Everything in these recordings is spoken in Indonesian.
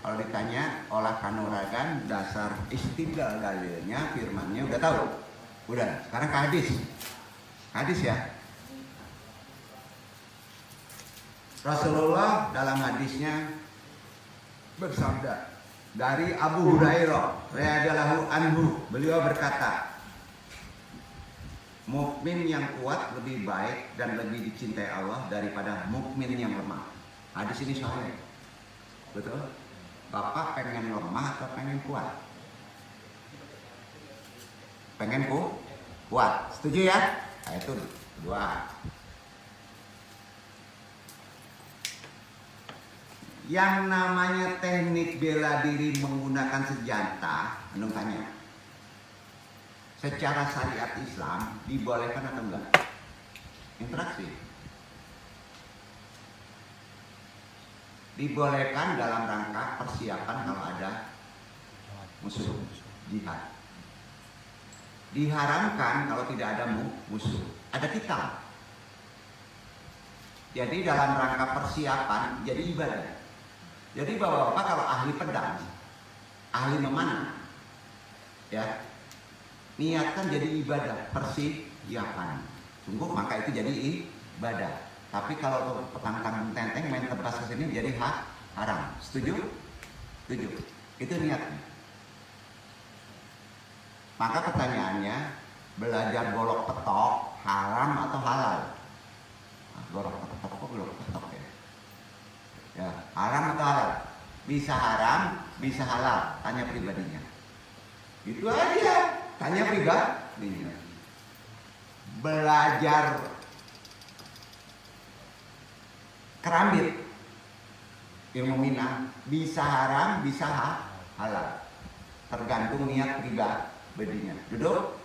Kalau ditanya olah kanuragan, dasar istidlal dalilnya, firmannya udah tahu. Udah, sekarang ke hadis. Hadis ya. Rasulullah dalam hadisnya bersabda dari Abu Hurairah radhiyallahu anhu, beliau berkata, mukmin yang kuat lebih baik dan lebih dicintai Allah daripada mukmin yang lemah. Hadis ini sahih. Betul? Bapak pengen lemah atau pengen kuat? Pengen kuat. Setuju ya? Nah, itu dua. Yang namanya teknik bela diri menggunakan senjata, Anung tanya, secara syariat Islam dibolehkan atau enggak? Interaksi. Dibolehkan dalam rangka persiapan kalau ada musuh, jihad. Diharamkan kalau tidak ada musuh, ada kita. Jadi dalam rangka persiapan jadi ibadah. Jadi bapak-bapak kalau ahli pedang, ahli memanah, ya niatkan jadi ibadah, persiapan. Sungguh maka itu jadi ibadah. Tapi kalau petang tanggung tenteng main tebas ke sini jadi haram. Setuju? Setuju. Itu niatnya. Maka pertanyaannya, belajar golok petok haram atau halal? Nah, golok petok kok golok petok ya? Ya, haram atau halal? Bisa haram, bisa halal. Tanya pribadinya. Itu aja. Tanya pribadinya. Belajar kerambit, ilmu minang, bisa haram, bisa halal. Tergantung niat pribadinya. Duduk.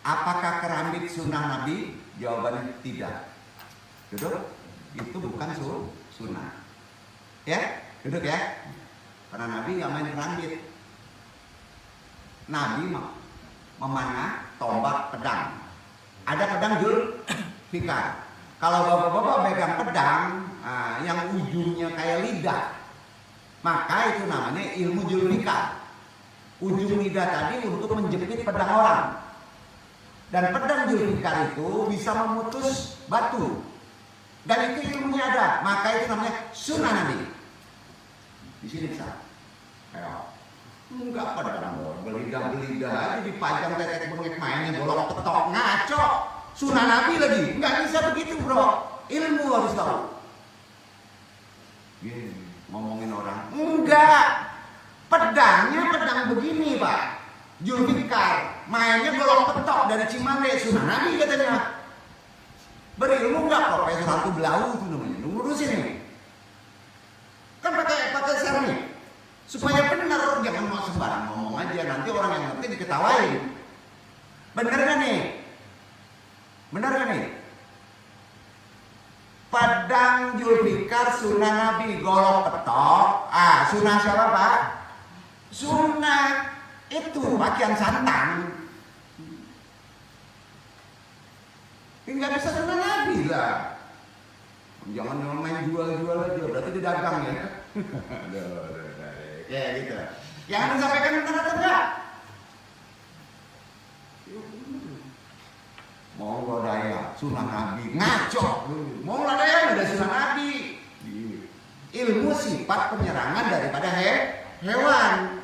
Apakah kerambit sunnah Nabi? Jawabannya tidak. Duduk. Itu bukan sunnah. Ya, duduk ya. Karena Nabi nggak main kerambit. Nabi memanah tombak pedang. Ada pedang Zulfikar. Kalau bapak-bapak pegang pedang yang ujungnya kayak lidah, maka itu namanya ilmu Zulfikar. Ujung lidah tadi untuk menjepit pedang orang. Dan pedang Zulfikar itu bisa memutus batu. Dan itu ilmunya ada, maka itu namanya sunnah Nabi. Di sini bisa. Ayo. Enggak pada belidah aja dipajang tetek bengek mainnya golok petok ngaco. Sunnah Nabi lagi, nggak bisa begitu bro. Ilmu harus tahu. Gini, ngomongin orang. Enggak. Pedangnya pedang begini pak. Zulfikar, mainnya golok petok dari Cimande. Sunnah Nabi katanya. Berilmu nggak profesor hantu belau itu namanya. Lurusin nih. Kan pakai sarung nih. Supaya benar, jangan mau sembarang ngomong aja. Nanti orang yang ngerti diketawain. Bener gak nih? Bener gak nih? Pedang Zulfikar sunnah Nabi, golok petok. Sunnah siapa pak? Sunnah itu pakaian santan. Nggak bisa sunnah Nabi lah. Jangan main jual-jual aja, berarti dia dagang ya. Kayak gitu. Yang Anda sampaikan benar atau enggak? Mau daya sunnah Nabi, ngaco. Mau daya ada sunnah Nabi. Ilmu sifat penyerangan daripada hewan.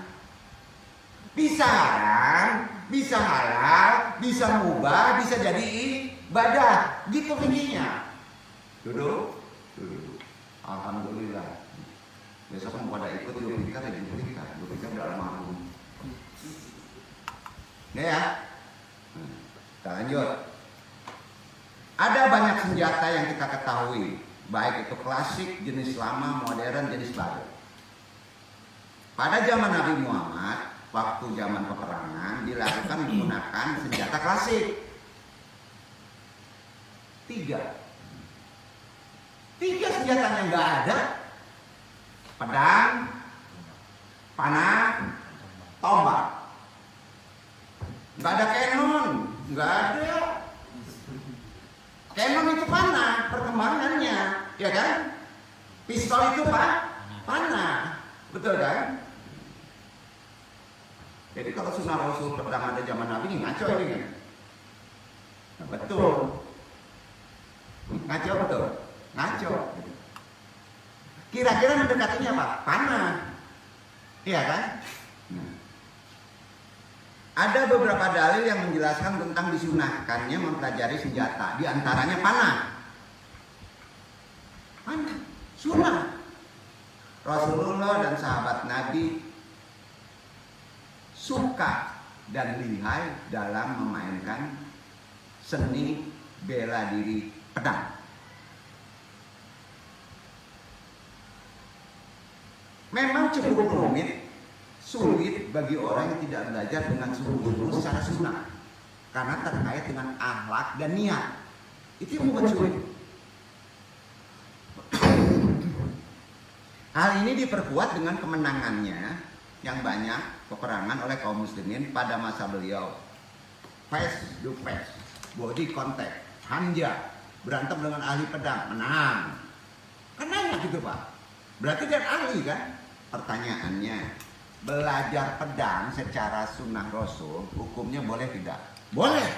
Bisa haram, bisa halal, bisa mubah, bisa jadi ibadah. Gitu tingginya. Duduk. Alhamdulillah. Besok mau pada ikut Zulfikar ya Zulfikar udah almarhum. Ya. Kita lanjut. Ada banyak senjata yang kita ketahui, baik itu klasik, jenis lama, modern, jenis baru. Pada zaman Nabi Muhammad, waktu zaman peperangan dilakukan menggunakan senjata klasik. 3 senjatanya nggak ada. Pedang, panah, tombak. Nggak ada cannon, nggak ada. Cannon itu panah perkembangannya, ya kan? Pistol itu panah. Betul kan? Jadi kalau sunnah Rasul pedang ada zaman Nabi, ngaco ini kan? Betul. Ngaco betul. Ngaco. Kira-kira mendekatinya apa? Panah. Iya kan? Ada beberapa dalil yang menjelaskan tentang disunahkannya mempelajari senjata. Di antaranya panah. Panah. Sunnah. Rasulullah dan sahabat Nabi suka dan lihai dalam memainkan seni bela diri pedang. Memang cukup rumit, sulit bagi orang yang tidak belajar dengan sungguh-sungguh secara sunnah, karena terkait dengan akhlak dan niat. Itu yang membuat sulit. Hal ini diperkuat dengan kemenangannya yang banyak peperangan oleh kaum muslimin pada masa beliau. Face to face, body contact, hanja, berantem dengan ahli pedang, menang. Kan enak gitu Pak. Berarti dia ahli kan? Pertanyaannya, belajar pedang secara sunnah Rasul, hukumnya boleh tidak? Boleh.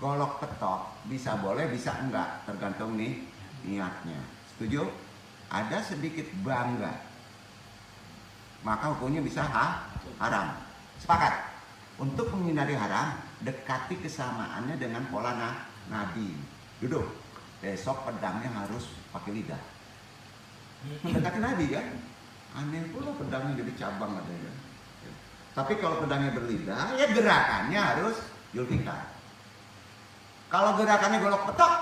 Golok petok bisa boleh, bisa enggak, tergantung nih niatnya. Setuju? Ada sedikit bangga, maka hukumnya bisa haram. Sepakat? Untuk menghindari haram, dekati kesamaannya dengan pola Nabi. Duduk. Besok pedangnya harus pakai lidah. Mendekati Nabi kan? Aneh pula pedangnya jadi cabang katanya. Tapi kalau pedangnya berlidah, ya gerakannya harus Zulfikar. Kalau gerakannya golok petok,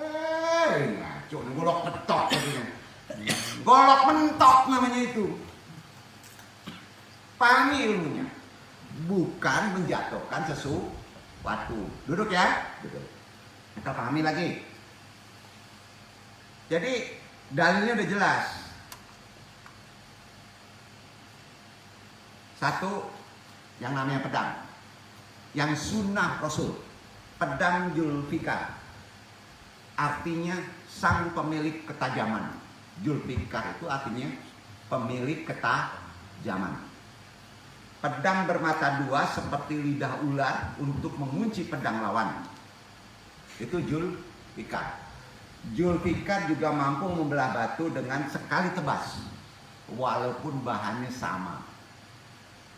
ngaco, golok petok katanya. Golok mentok namanya itu. Pahami ilmunya. Bukan menjatuhkan sesuatu. Duduk ya. Duduk. Kita pahami lagi. Jadi dalilnya udah jelas. Satu, yang namanya pedang, yang sunnah Rasul, pedang Zulfikar, artinya sang pemilik ketajaman. Zulfikar itu artinya pemilik ketajaman. Pedang bermata dua seperti lidah ular untuk mengunci pedang lawan. Itu Zulfikar. Zulfikar juga mampu membelah batu dengan sekali tebas, walaupun bahannya sama,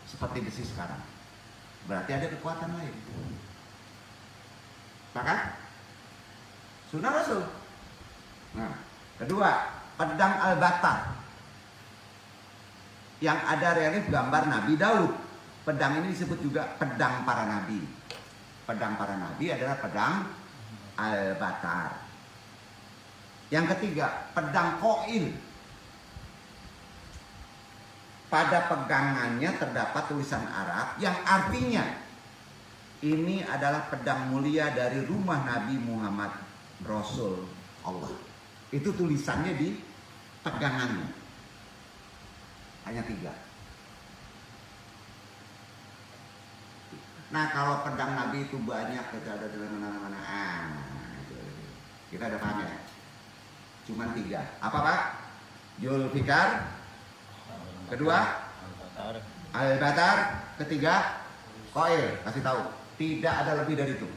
seperti besi sekarang. Berarti ada kekuatan lain. Sepakat? Sunnah Rasul. Nah, kedua, pedang al-batar, yang ada relief gambar Nabi Daud. Pedang ini disebut juga pedang para nabi. Pedang para nabi adalah pedang al-batar. Yang ketiga, pedang koil. Pada pegangannya terdapat tulisan Arab yang artinya ini adalah pedang mulia dari rumah Nabi Muhammad, Rasul Allah. Itu tulisannya di pegangannya. Hanya 3. Nah, kalau pedang Nabi itu banyak, kita ada di mana-mana. Kita ada paham ya? Cuman 3. Apa Pak? Zulfikar. Kedua, al-batar. Ketiga, koil. Kasih tahu. Tidak ada lebih dari itu.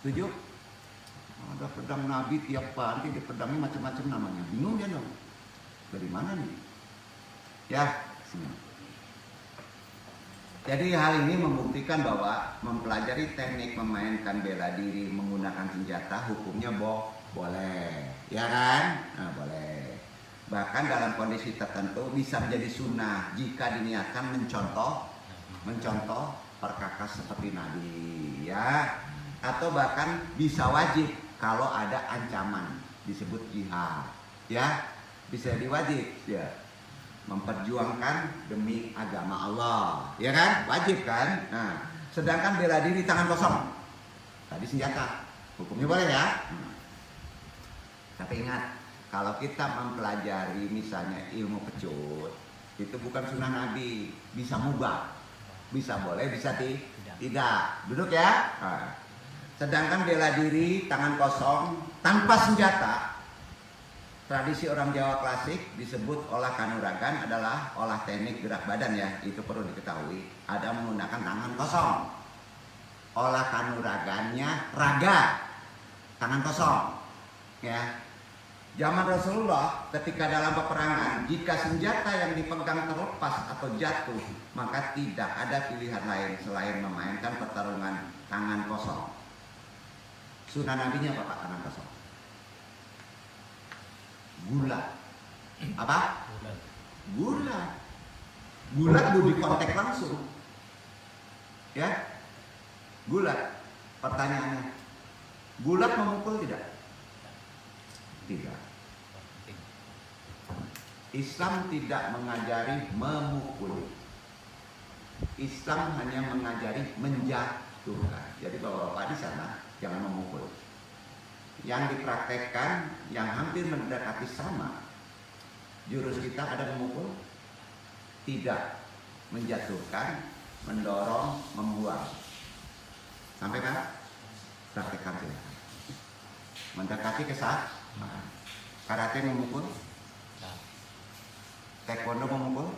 Setuju? Ada pedang Nabi tiap hari, pedangnya macam-macam namanya. Bingung dia dong. Dari mana nih? Ya, sini. Jadi hal ini membuktikan bahwa mempelajari teknik memainkan bela diri menggunakan senjata hukumnya boleh, ya kan? Nah, boleh. Bahkan dalam kondisi tertentu bisa menjadi sunnah jika diniatkan mencontoh perkakas seperti Nabi, ya. Atau bahkan bisa wajib kalau ada ancaman disebut jihad, ya. Bisa diwajib, ya. Memperjuangkan demi agama Allah, ya kan? Wajib kan? Nah, sedangkan bela diri tangan kosong, tadi senjata, hukumnya boleh ya. Tapi ingat, kalau kita mempelajari misalnya ilmu pecut, itu bukan sunnah Nabi, bisa mubah, bisa boleh, bisa tidak. Duduk ya. Nah, sedangkan bela diri tangan kosong tanpa senjata tradisi orang Jawa klasik disebut olah kanuragan adalah olah teknik gerak badan ya, itu perlu diketahui. Ada menggunakan tangan kosong. Olah kanuragannya raga, tangan kosong. Ya. Zaman Rasulullah ketika dalam peperangan, jika senjata yang dipegang terlepas atau jatuh, maka tidak ada pilihan lain selain memainkan pertarungan tangan kosong. Sunnah nabinya apa Pak tangan kosong? Gula. Apa? Gula. Gula di kontak langsung. Ya. Gula. Pertanyaannya, gulat memukul tidak? Tidak. Islam tidak mengajari memukul. Islam hanya mengajari menjatuhkan. Jadi bapak-bapak di sana jangan memukul. Yang dipraktekkan yang hampir mendekati sama. Jurus kita ada memukul? Tidak. Menjatuhkan, mendorong, membuang. Sampai kan? Praktekkan silakan. Mendekati kesamaan. Karate memukul? Taekwondo memukul?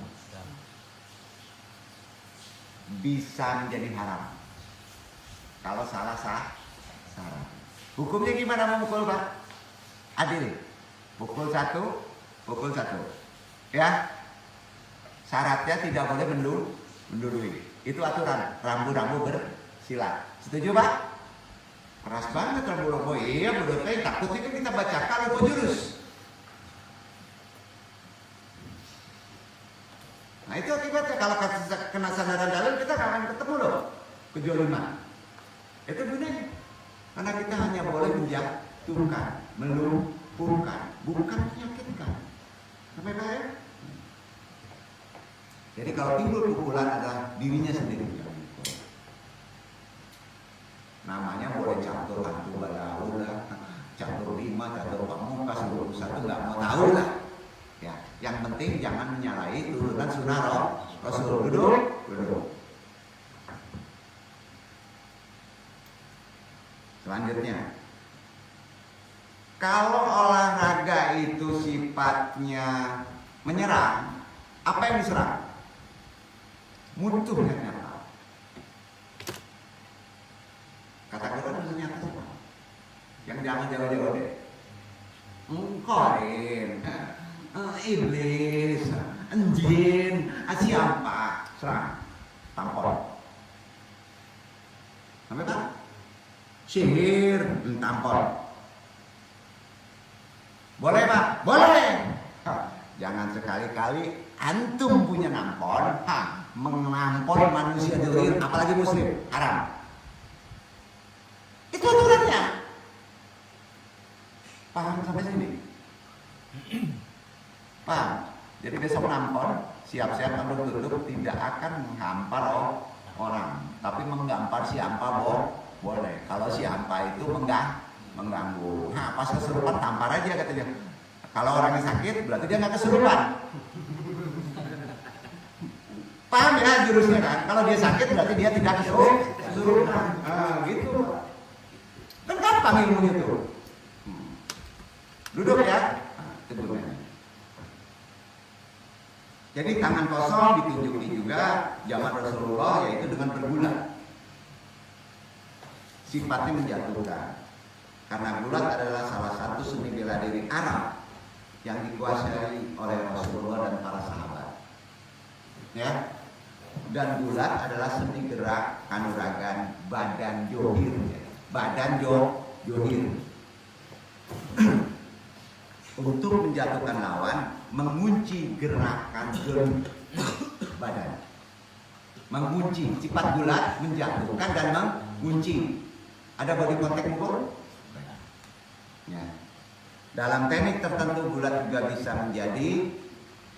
Bisa menjadi haram kalau salah saran. Hukumnya gimana memukul Pak? Adil. Pukul satu. Ya. Syaratnya tidak boleh mendului. Itu aturan. Rambu-rambu bersilat. Setuju Pak? Keras banget rambu-rambu. Iya, menurut saya takut itu kita bacakan lupa jurus. Nah itu akibatnya kalau kena sandaran dalam kita akan ketemu loh kejoliman. Itu gunanya. Karena kita hanya boleh menjatuhkan, melumpuhkan, bukan menyakitkan. Sampai paham? Jadi kalau timbul pukulan adalah dirinya sendiri. Namanya boleh catur hantu balaul lah, catur 5, catur pamungkas, 21 nggak mau tahu lah. Ya, yang penting jangan menyalahi turunan sunnah Rasul. Duduk. Selanjutnya, kalau olahraga itu sifatnya menyerang, apa yang diserang? Musuh yang nyata. Kata Quran itu nyata semua. Yang jangan jauh-jauh deh. Korin, iblis, jin, siapa? Serang, tampol. Sampai tak? Sihir, tampol. Boleh Pak? Boleh. Jangan sekali-kali antum punya nampol, mengampol manusia dolir, apalagi muslim, haram. Itu aturannya. Paham sampai sini? Paham? Jadi besok nampol, siap-siap tanduk tutup, tidak akan menghampar orang, tapi menggampar si ampa boleh. Kalau si ampa itu mengganggu. Nah, pas kesurupan tampar aja katanya. Kalau orangnya sakit, berarti dia nggak kesurupan. Paham ya jurusnya kan? Kalau dia sakit, berarti dia tidak kesurupan. Gitu. Kan gampang ilmunya tuh. Duduk ya. Jadi tangan kosong ditunjuki juga zaman Rasulullah, yaitu dengan bergulat. Sifatnya menjatuhkan. Karena gulat adalah salah satu seni bela diri Arab yang dikuasai oleh Rasulullah dan para sahabat. Ya. Dan gulat adalah seni gerak kanuragan badan johir. Badan johir. Untuk menjatuhkan lawan, mengunci gerakan badan. Mengunci, sifat gulat menjatuhkan dan mengunci. Ada body contact mukul? Ya. Dalam teknik tertentu gulat juga bisa menjadi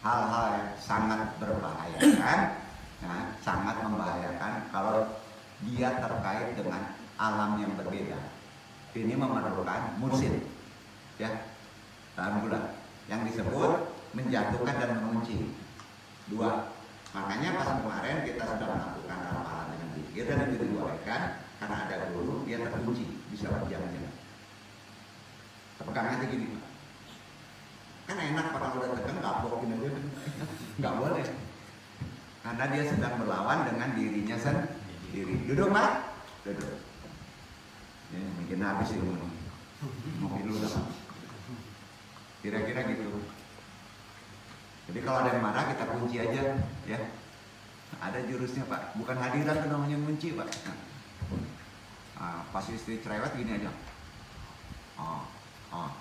hal-hal yang sangat berbahaya kan? Nah, sangat membahayakan kalau dia terkait dengan alam yang berbeda. Ini memerlukan mursid, ya, dalam gulat yang disebut menjatuhkan dan mengunci. Dua. Makanya pas kemarin kita sudah melakukan ramalan dengan zikir dan itu diriwayatkan karena ada guru dia terkunci bisa berjam-jam. Pegang aja gini Pak. Nggak boleh. Karena dia sedang berlawan dengan dirinya sendiri. Duduk, Pak. Duduk. Ya, mungkin habis itu. Ngopi dulu lah. Kira-kira gitu. Jadi kalau ada yang marah kita kunci aja, ya. Ada jurusnya, Pak. Bukan hadiran itu namanya kunci, Pak. Pas istri cerewet gini aja.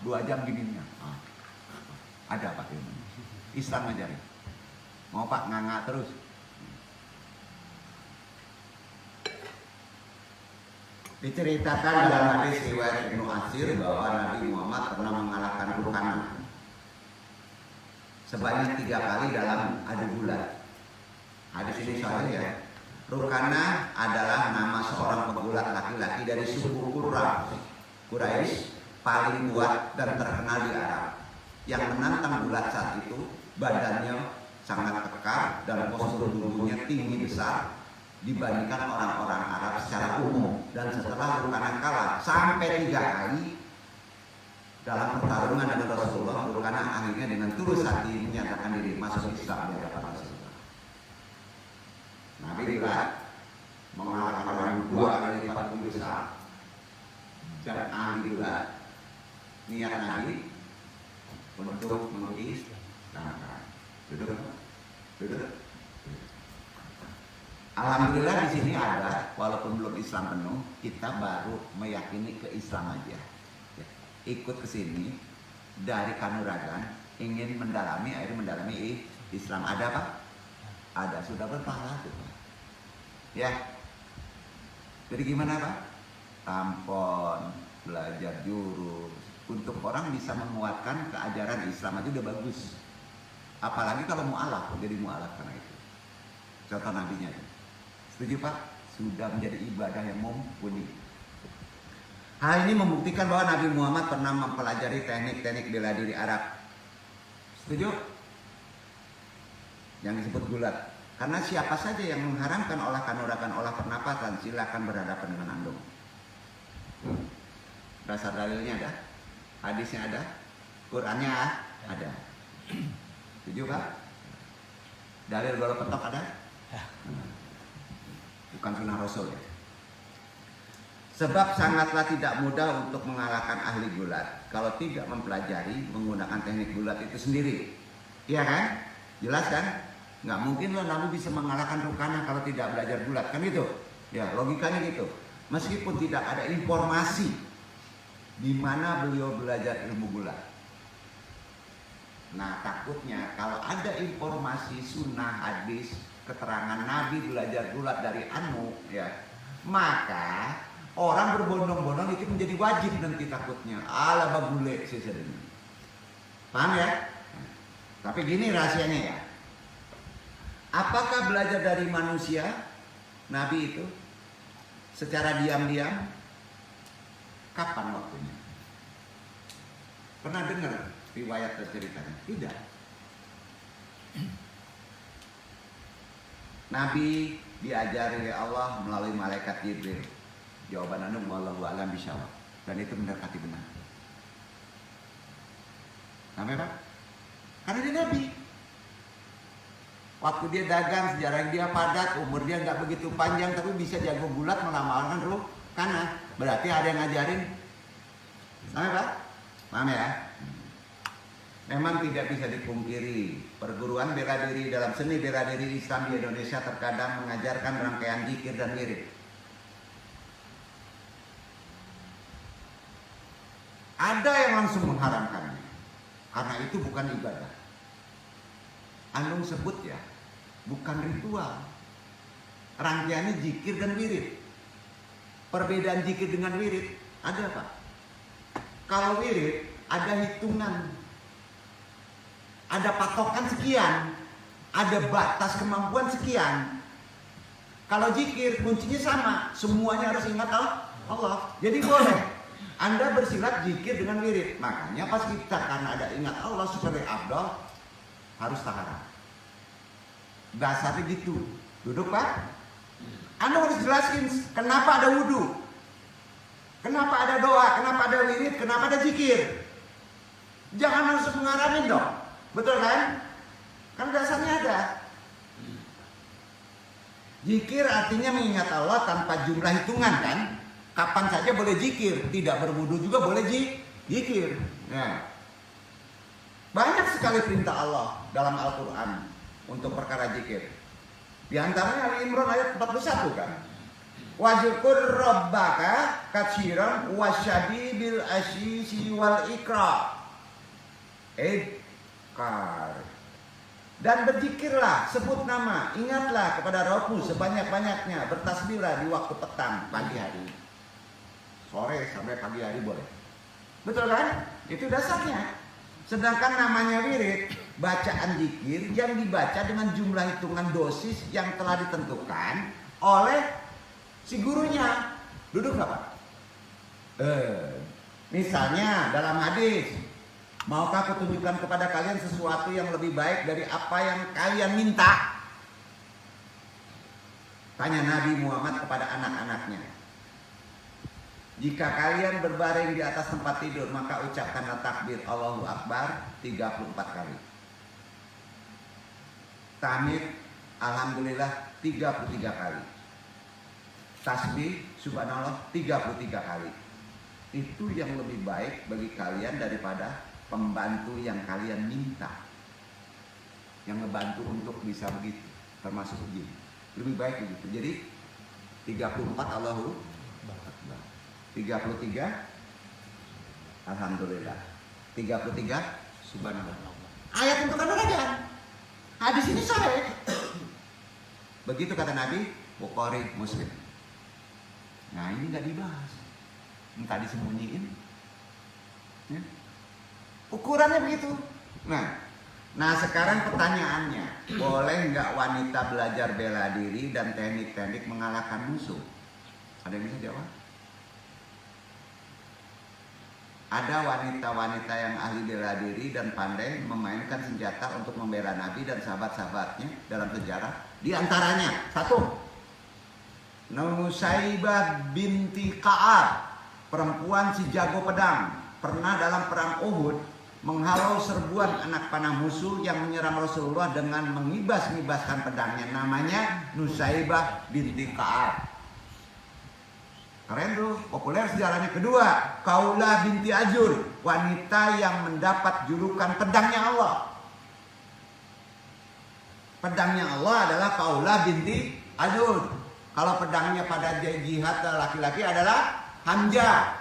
2 jam gininya. Ada, Pak. Islam ajarin. Mau, Pak, nganga terus. Diceritakan dalam hadis riwayat Ibnu Atsir bahwa Nabi Muhammad pernah mengalahkan Rukana sebanyak 3 kali dalam adu gulat. Hadis ini sahih ya. Rukana adalah nama seorang pegulat laki-laki dari suku Quraisy paling kuat dan terkenal di Arab. Yang menantang gulat saat itu badannya sangat kekar dan postur tubuhnya tinggi besar dibandingkan orang-orang Arab secara umum. Dan setelah Rukana kalah sampai 3 kali dalam pertarungan dengan Rasulullah, Rukana akhirnya dengan tulus hati menyatakan diri masuk Islam di hadapan Rasulullah. Nabi bilang mengalahkan orang 2 kali lipat lebih besar dan ahli gulat. Niat Nabi untuk mengislamkan. Duduk. Alhamdulillah di sini ada, walaupun belum Islam penuh, kita baru meyakini ke Islam aja. Ya, ikut ke sini dari Kanuragan, ingin mendalami Islam. Ada, Pak? Ada, sudah berpahala tuh, Pak. Ya. Jadi gimana, Pak? Tampon, belajar jurus, untuk orang bisa menguatkan keajaran Islam aja udah bagus. Apalagi kalau mu'alaf, jadi mu'alaf karena itu. Contoh nabinya. Setuju, Pak? Sudah menjadi ibadah yang mumpuni. Hal ini membuktikan bahwa Nabi Muhammad pernah mempelajari teknik-teknik bela diri Arab. Setuju? Yang disebut gulat. Karena siapa saja yang mengharamkan olah kanuragan, olah pernapasan, silakan berhadapan dengan andong. Dasar dalilnya ada, hadisnya ada, Qurannya ada. Setuju, Pak? Dalil golok petok ada? Bukan sunnah Rasul ya. Sebab sangatlah tidak mudah untuk mengalahkan ahli gulat kalau tidak mempelajari menggunakan teknik gulat itu sendiri. Iya kan? Jelas kan? Nggak mungkin lah Nabi bisa mengalahkan Rukana kalau tidak belajar gulat, kan gitu? Ya, logikanya gitu. Meskipun tidak ada informasi di mana beliau belajar ilmu gulat. Nah, takutnya kalau ada informasi sunnah hadis keterangan Nabi belajar gulat dari Anu, ya, maka orang berbondong-bondong itu menjadi wajib nanti takutnya. Ala bagule sesedeni. Paham ya? Tapi gini rahasianya ya. Apakah belajar dari manusia Nabi itu secara diam-diam? Kapan waktunya? Pernah dengar riwayat terceritanya? Tidak. Nabi diajari oleh Allah melalui malaikat Jibril. Jawaban anu wallahu a'lam bishawab. Dan itu mendekati benar. Namanya Pak? Karena dia Nabi. Waktu dia dagang, sejarah dia padat, umur dia nggak begitu panjang, tapi bisa jago gulat melamalkan ruh karena berarti ada yang ngajarin. Namanya Pak? Paham ya? Memang tidak bisa dipungkiri, perguruan bela diri dalam seni bela diri Islam di Indonesia terkadang mengajarkan rangkaian zikir dan wirid. Ada yang langsung mengharamkannya, karena itu bukan ibadah. Anung sebut ya, bukan ritual. Rangkaiannya zikir dan wirid. Perbedaan zikir dengan wirid ada apa? Kalau wirid ada hitungan. Ada patokan sekian, ada batas kemampuan sekian. Kalau zikir kuncinya sama, semuanya harus ingat Allah. Jadi boleh Anda bersilat zikir dengan wirid. Makanya pas kita karena ada ingat Allah sebagai afdal harus taharah. Dasarnya gitu. Duduk, Pak. Anda harus jelasin kenapa ada wudhu, kenapa ada doa, kenapa ada wirid, kenapa ada zikir. Jangan langsung mengarahin dong. Betul kan? Kan dasarnya ada. Zikir artinya mengingat Allah tanpa jumlah hitungan kan? Kapan saja boleh zikir, tidak berwudu juga boleh zikir. Nah, banyak sekali perintah Allah dalam Al-Quran untuk perkara zikir. Di antaranya Ali Imran ayat 41 kan? Wazkur rabbaka katsiran wasyadibil asyisi wal ikra. Dan berzikirlah, sebut nama, ingatlah kepada Rabbmu sebanyak-banyaknya, bertasbihlah di waktu petang, pagi hari. Sore sampai pagi hari boleh. Betul kan? Itu dasarnya. Sedangkan namanya wirid, bacaan zikir yang dibaca dengan jumlah hitungan dosis yang telah ditentukan oleh si gurunya. Duduk nggak Pak? Misalnya dalam hadis, maukah aku tunjukkan kepada kalian sesuatu yang lebih baik dari apa yang kalian minta? Tanya Nabi Muhammad kepada anak-anaknya. Jika kalian berbaring di atas tempat tidur, maka ucapkanlah takbir Allahu Akbar 34 kali. Tahmid Alhamdulillah 33 kali. Tasbih Subhanallah 33 kali. Itu yang lebih baik bagi kalian daripada pembantu yang kalian minta, yang ngebantu untuk bisa begitu, termasuk jin. Lebih baik begitu. Jadi 34 Allahu Akbar, 33 Alhamdulillah, 33 Subhanallah. Ayat untuk aja. Hadis ini sahih. Begitu kata Nabi, Bukhari Muslim. Nah ini nggak dibahas, minta disembunyiin. Ya. Ukurannya begitu. Nah sekarang pertanyaannya, boleh nggak wanita belajar bela diri dan teknik-teknik mengalahkan musuh? Ada yang bisa jawab? Ada wanita-wanita yang ahli bela diri dan pandai memainkan senjata untuk membela Nabi dan sahabat-sahabatnya dalam sejarah. Di antaranya, satu, Nusaibah binti Ka'ab, perempuan si jago pedang, pernah dalam perang Uhud menghalau serbuan anak panah musuh yang menyerang Rasulullah dengan mengibas-ngibaskan pedangnya. Namanya Nusaibah binti Ka'ab. Keren tuh, populer sejarahnya. Kedua, Kaulah binti Ajur, wanita yang mendapat julukan pedangnya Allah. Pedangnya Allah adalah Kaulah binti Ajur. Kalau pedangnya pada jihad laki-laki adalah Hamzah.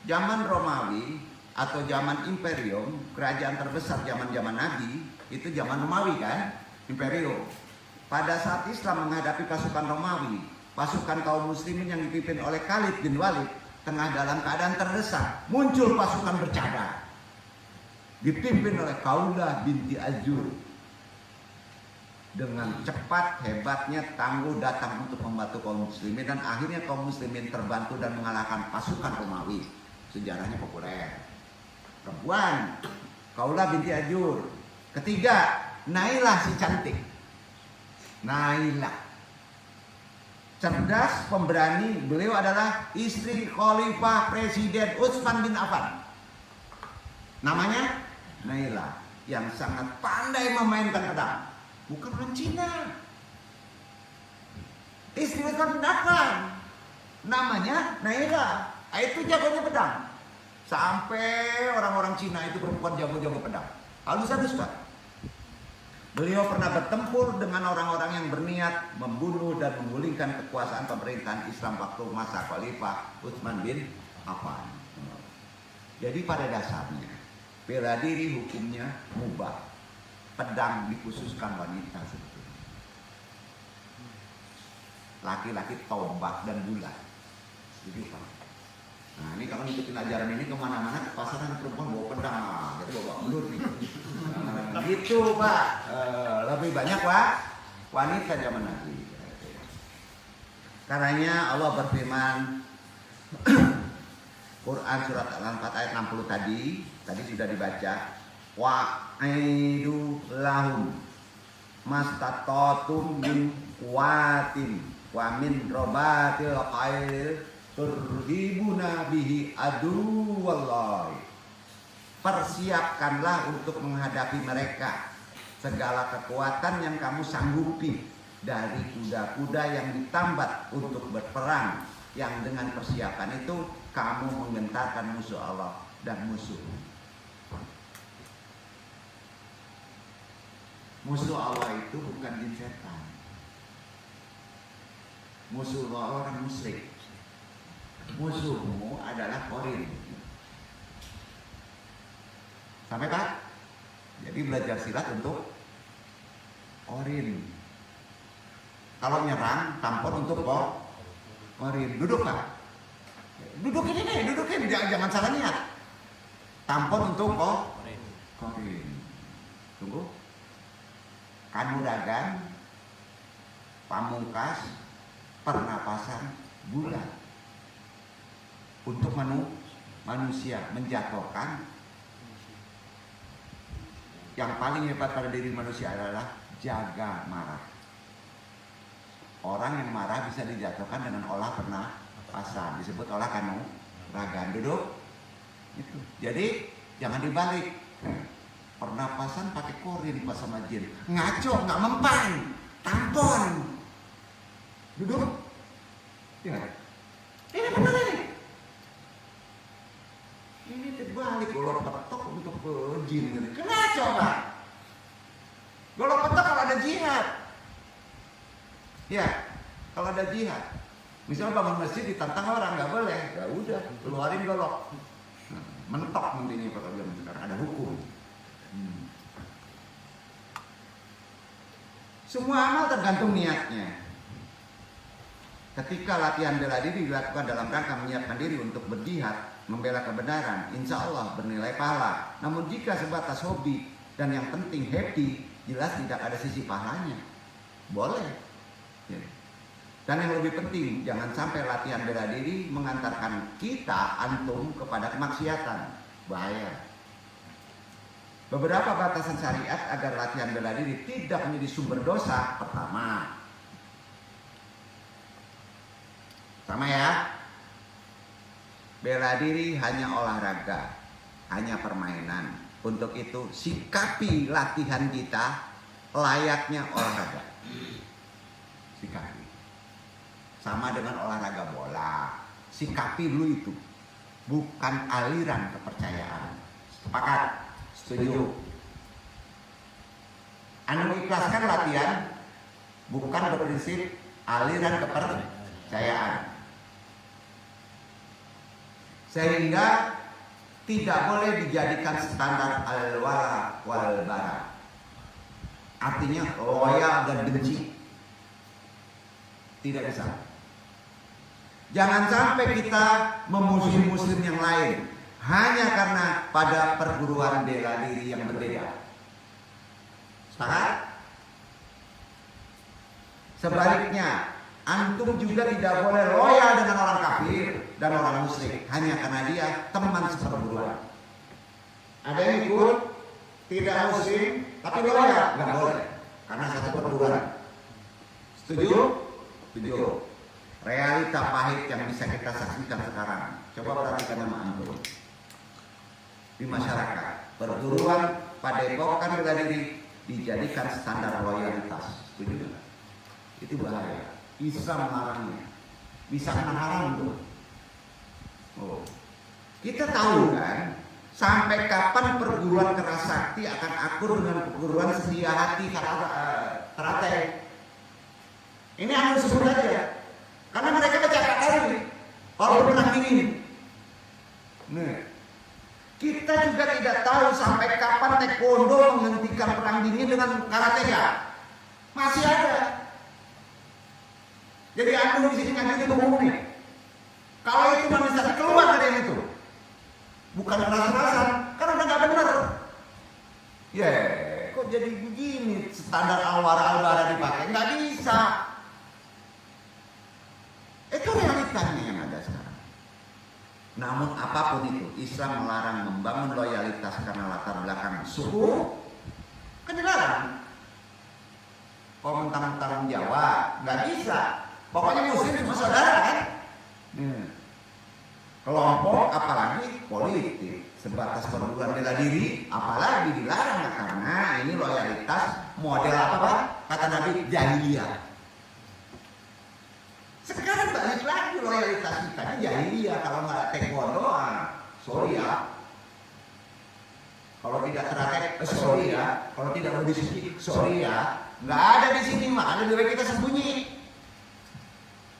Zaman Romawi atau zaman Imperium, kerajaan terbesar zaman-zaman Nabi, itu zaman Romawi kan, Imperium. Pada saat Islam menghadapi pasukan Romawi, pasukan kaum muslimin yang dipimpin oleh Khalid bin Walid tengah dalam keadaan terdesak, muncul pasukan bercadar dipimpin oleh Kaulah binti Ajur. Dengan cepat, hebatnya, tangguh datang untuk membantu kaum muslimin, dan akhirnya kaum muslimin terbantu dan mengalahkan pasukan Romawi. Sejarahnya populer. Perempuan, Kaulah binti Ajur. Ketiga, Nailah si cantik. Nailah, cerdas, pemberani. Beliau adalah istri Khalifah Presiden Utsman bin Affan. Namanya Nailah, yang sangat pandai memainkan pedang. Bukan orang Cina. Istri Utsman bin Affan. Namanya Nailah. Itu jagonya pedang. Sampai orang-orang Cina itu perempuan jago-jago pedang. Halus-halus Pak. Beliau pernah bertempur dengan orang-orang yang berniat membunuh dan menggulingkan kekuasaan pemerintahan Islam waktu masa Khalifah Utsman bin Affan. Jadi pada dasarnya bela diri hukumnya mubah. Pedang dikhususkan wanita sebetulnya. Laki-laki tombak dan bulat. Jadi Pak. Nah ini kalau ngikutin ajaran ini kemana-mana, ke pasaran perempuan bawa pedang, jadi bawa belur nih. Gitu Pak. Lebih banyak Pak wanita zaman Nabi. Karenanya Allah berfirman, Quran surat Al-Anfal ayat 60 tadi sudah dibaca. Wa'idu lahum mastatatum min kuatin wa min robatil khair turhibuna bihi aduwallahi persiapkanlah untuk menghadapi mereka. Segala kekuatan yang kamu sanggupi, dari kuda-kuda yang ditambat untuk berperang, yang dengan persiapan itu kamu menggentarkan musuh Allah dan musuh. Musuh Allah itu bukan jin setan. Musuh Allah orang musyrik. Musuhmu adalah korin. Sampai Pak? Jadi belajar silat untuk korin. Kalau nyerang, tampon untuk korin. Duduk Pak. Dudukin ini, dudukin. Jangan salah niat. Tampon untuk korin. Tunggu. Kanuragan, pamungkas, pernapasan bulat. Untuk manusia menjatuhkan. Yang paling hebat pada diri manusia adalah jaga marah. Orang yang marah bisa dijatuhkan dengan olah pernapasan, disebut olah kanuragan. Duduk. Itu. Jadi jangan dibalik. Pernapasan pakai korin pas sama jin. Ngaco, nggak mempan. Tampon. Duduk. Ya. Ini benar ini. Ini terbalik golok petok untuk jin. Kena coba. Golok petok kalau ada jihad. Ya, kalau ada jihad. Misalnya bangun masjid ditantang orang, nggak boleh. Ya udah, keluarin golok. Mentok nantinya kalau zaman sekarang ada hukum. Semua amal tergantung niatnya. Ketika latihan bela diri dilakukan dalam rangka menyiapkan diri untuk berjihad, membela kebenaran, insya Allah bernilai pahala. Namun jika sebatas hobi dan yang penting happy, jelas tidak ada sisi pahalanya. Boleh. Dan yang lebih penting, jangan sampai latihan bela diri mengantarkan kita, antum, kepada kemaksiatan. Bahaya. Beberapa batasan syariat agar latihan bela diri tidak menjadi sumber dosa. Pertama, sama ya, bela diri hanya olahraga, hanya permainan. Untuk itu sikapi latihan kita layaknya olahraga. Sikapi. Sama dengan olahraga bola. Sikapi dulu itu. Bukan aliran kepercayaan. Sepakat? Setuju. Anda mengikhlaskan latihan bukan berprinsip aliran kepercayaan. Sehingga tidak boleh dijadikan standar al-wala wal bara. Artinya loyal dan benci. Tidak bisa. Jangan sampai kita memusuhi muslim yang lain hanya karena pada perguruan bela diri yang berbeda. Sepakat? Sebaliknya, antum juga tidak boleh loyal dengan orang kafir dan orang musyrik hanya karena dia teman seperguruan. Ada yang ikut tidak muslim tapi loyal, nggak boleh karena satu perguruan. Setuju? Setuju. Realita pahit yang bisa kita saksikan sekarang. Coba perhatikan sama antum. Di masyarakat, perguruan padepokan bela diri dijadikan standar loyalitas. Setuju? Itu bahaya. Islam melarangnya. Bisa kena haram tuh. Oh. Kita tahu kan, sampai kapan perguruan keras sakti akan akur dengan perguruan setia hati teratai. Ini aku sebut aja. Karena mereka bercakap tadi, kalau pernah ingin. Nih, kita juga tidak tahu sampai kapan taekwondo menghentikan perang dingin dengan karateka. Masih ada. Jadi anu di sini ngaji itu umum nih. Kalau itu manusia keluar dari yang itu, bukan keras-kerasan, kan udah nggak benar. Ya, kok jadi begini standar al-wara dipakai? Nggak bisa. Itu realitanya yang ada sekarang. Namun apapun itu, Islam melarang membangun loyalitas karena latar belakang suku. Kan dilarang. Kalau mentang-mentang Jawa, nggak bisa. Pokoknya muslim semua saudara kan. Kelompok apalagi politik. sebatas perburuan bela diri, apalagi dilarang karena ini loyalitas model apa? Kata Nabi, jahiliyah. Sekarang balik lagi loyalitas kita ini jahiliyah. Kalau nggak taekwondo, sorry ya. Kalau tidak karate, sorry ya. Kalau tidak berdiskusi, sorry ya. Nggak ada di sini mah, ada lebih kita sembunyi.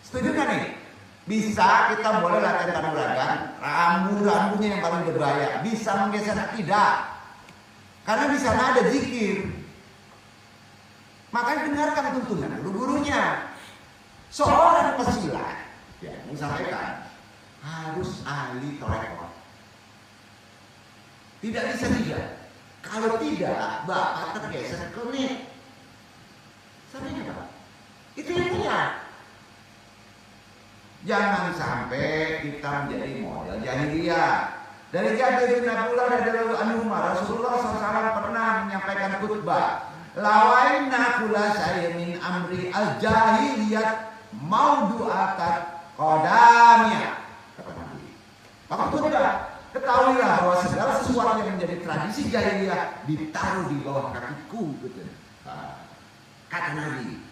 Setuju kan nih? Bisa kita boleh latihan kanuragan, rambu-rambunya yang paling berbahaya. Bisa menggeser tidak? Karena di sana ada zikir. Makanya dengarkan tuntunan guru-gurunya. Seorang pesilat, ya, menyampaikan harus ahli torekot. Tidak bisa tidak. Kalau tidak, bapak tergeser ke net. Sampai Pak. Itu intinya. Jangan sampai kita menjadi model jahiliyah. Dari Jabir bin Abdullah radhiyallahu anhu, Rasulullah SAW pernah menyampaikan khutbah, lawaina kula saya min amri al-jahiliyat maudu'atat qadamiyah. Kata Nabi. Maka khutbah, ketahuilah bahwa segala sesuatu yang menjadi tradisi jahiliyah ditaruh di bawah kakiku, gitu. Kata Nabi.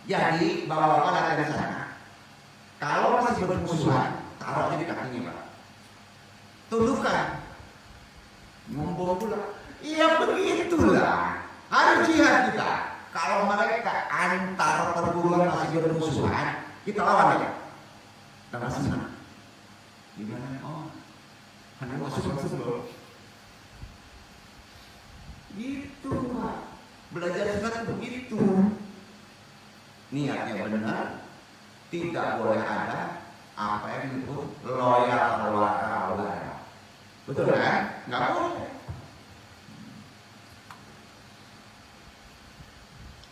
Jadi bawa-bawa latihan di sana. Kalau masih bermusuhan, taruh aja di kakinya, Pak. Tundukkan. Ngomong pula. Iya begitulah. Harus jihad kita. Kalau mereka antar perguruan masih bermusuhan, kita lawan aja. Dengan senang. Gimana? Oh, hanya masuk loh. Gitu, Pak. Belajar sekarang begitu. Niatnya benar. Tidak boleh ada apa yang disebut loyal. Betul kan? Nggak boleh.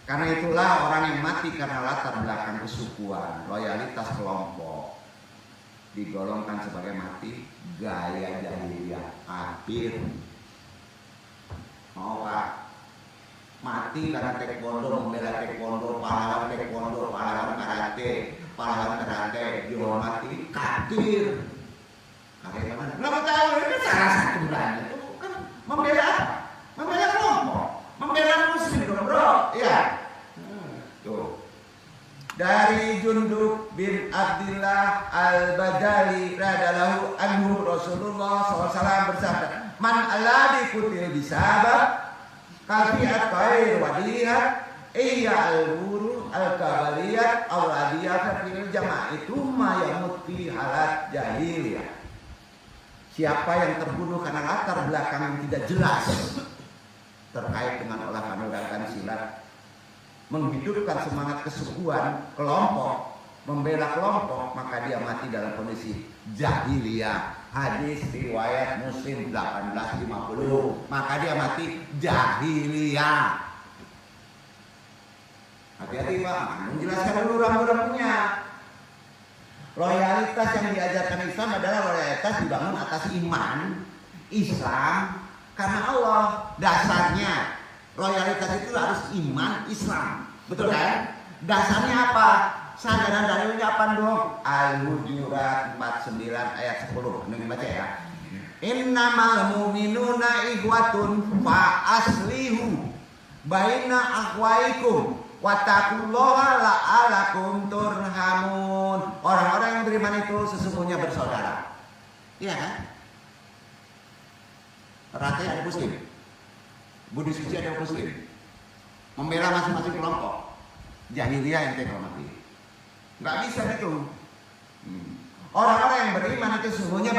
Karena itulah orang yang mati karena latar belakang kesukuan, loyalitas kelompok digolongkan sebagai mati gaya jahiliyah akhir. Mau Pak? Mati karena taekwondo, membela taekwondo, pahlawan karate, dihormati, kafir. Kafir mana? Kenapa tahu? Itu salah satu belanja. Itu kan membela apa? Membela kelompok, membela muslim, bro. Iya. Tuh. Dari Jundub bin Abdillah al-Bajali radhiyallahu anhu, Rasulullah SAW bersabda, man alladhi kutil bisabab kafiat khair wadiyat iya al-buru al-kabaliyat awladiyat fil jamaah itu mayamut fi halat jahiliyah. Siapa yang terbunuh karena latar belakang yang tidak jelas terkait dengan olah kanuragan silat, menghidupkan semangat kesukuan kelompok, membela kelompok, maka dia mati dalam kondisi jahiliyah. Hadis riwayat Muslim 1850. Maka dia mati jahiliyah. Hati-hati Pak, menjelaskan dulu rambu-rambunya. Loyalitas yang diajarkan Islam adalah loyalitas dibangun atas iman, Islam, karena Allah. Dasarnya loyalitas itu harus iman, Islam. Betul kan? Dasarnya apa? Sadaran dalilnya apa dong? Al-Hujurat 49 ayat 10. Ini baca ya. Innamal mu'minuna ikhwatun fa aslihu baina akhwaikum wattaqullaha la'alakum turhamun. Orang-orang yang beriman itu sesungguhnya bersaudara. Iya kan? Rata ada muslim. Budi suci ada muslim. Membela masing-masing kelompok. Jahiliyah yang hormati. Nggak bisa gitu. Orang-orang yang beriman itu sesungguhnya